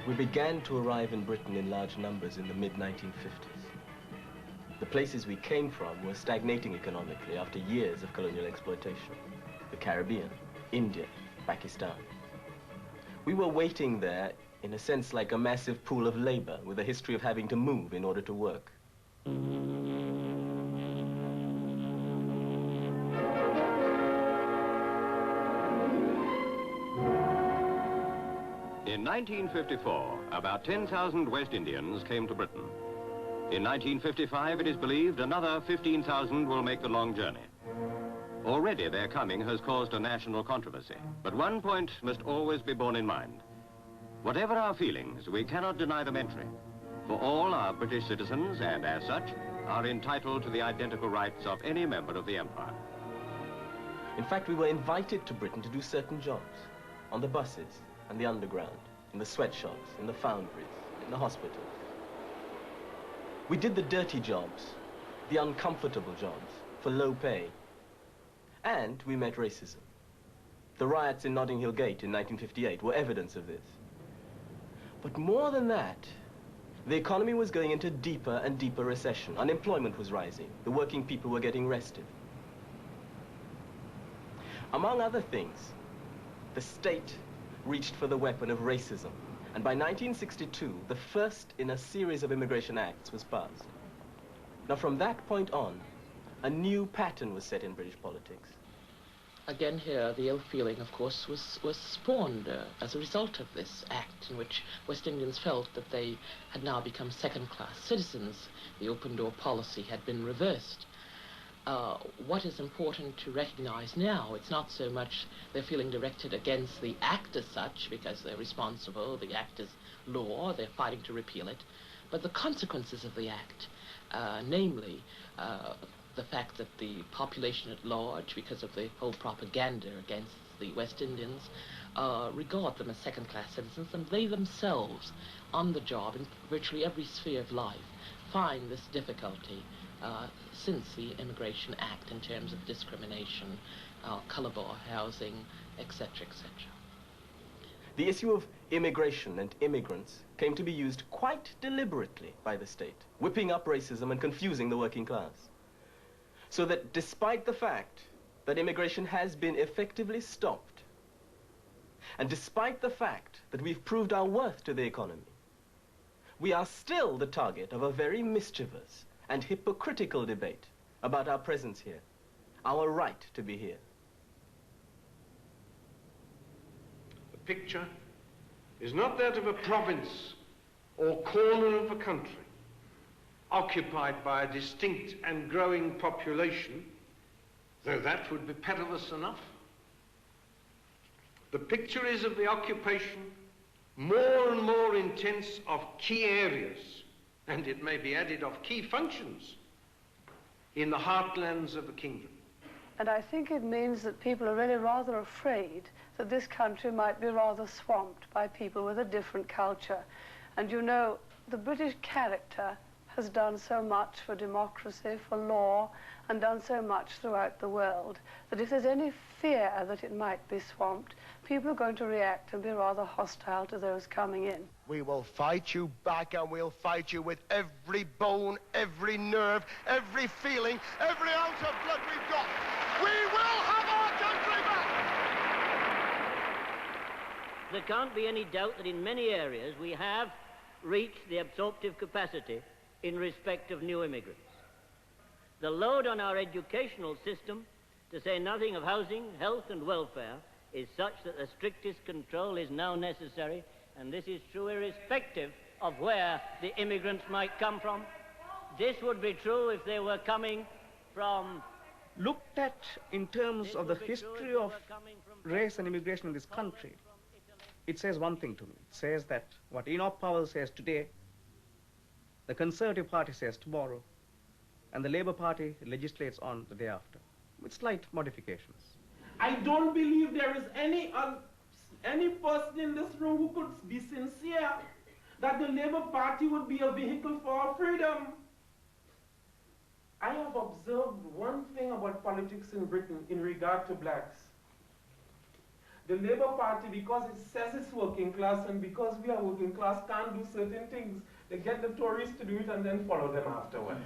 We began to arrive in Britain in large numbers in the mid-1950s. The places we came from were stagnating economically after years of colonial exploitation. The Caribbean, India, Pakistan. We were waiting there, in a sense, like a massive pool of labor with a history of having to move in order to work. In 1954, about 10,000 West Indians came to Britain. In 1955, it is believed another 15,000 will make the long journey. Already their coming has caused a national controversy, but one point must always be borne in mind. Whatever our feelings, we cannot deny them entry, for all are British citizens and, as such, are entitled to the identical rights of any member of the empire. In fact, we were invited to Britain to do certain jobs, on the buses and the underground, in the sweatshops, in the foundries, in the hospitals. We did the dirty jobs, the uncomfortable jobs, for low pay. And we met racism. The riots in Notting Hill Gate in 1958 were evidence of this. But more than that, the economy was going into deeper and deeper recession. Unemployment was rising. The working people were getting restive. Among other things, the state reached for the weapon of racism. And by 1962, the first in a series of immigration acts was passed. Now, from that point on, a new pattern was set in British politics. Again here, the ill feeling, of course, was spawned as a result of this act in which West Indians felt that they had now become second-class citizens. The open-door policy had been reversed. What is important to recognize now, it's not so much their feeling directed against the act as such, because they're responsible, the act is law, they're fighting to repeal it, but the consequences of the act, namely, the fact that the population at large, because of the whole propaganda against the West Indians, regard them as second-class citizens, and they themselves, on the job, in virtually every sphere of life, find this difficulty since the Immigration Act in terms of discrimination, color bar housing, etc., etc. The issue of immigration and immigrants came to be used quite deliberately by the state, whipping up racism and confusing the working class. So that despite the fact that immigration has been effectively stopped, and despite the fact that we've proved our worth to the economy, we are still the target of a very mischievous and hypocritical debate about our presence here, our right to be here. The picture is not that of a province or corner of a country occupied by a distinct and growing population, though that would be perilous enough. The picture is of the occupation more and more intense of key areas, and it may be added of key functions, in the heartlands of the kingdom. And I think it means that people are really rather afraid that this country might be rather swamped by people with a different culture. And you know, the British character has done so much for democracy, for law, and done so much throughout the world, that if there's any fear that it might be swamped, people are going to react and be rather hostile to those coming in. We will fight you back, and we'll fight you with every bone, every nerve, every feeling, every ounce of blood we've got. We will have our country back! There can't be any doubt that in many areas we have reached the absorptive capacity in respect of new immigrants. The load on our educational system, to say nothing of housing, health and welfare, is such that the strictest control is now necessary, and this is true irrespective of where the immigrants might come from. This would be true if they were coming from... Looked at in terms of the history of race and immigration in this country, it says one thing to me. It says that what Enoch Powell says today, the Conservative Party says tomorrow, and the Labour Party legislates on the day after, with slight modifications. I don't believe there is any person in this room who could be sincere that the Labour Party would be a vehicle for our freedom. I have observed one thing about politics in Britain in regard to blacks. the Labour Party, because it says it's working class, and because we are working class, can't do certain things. They get the Tories to do it and then follow them afterwards.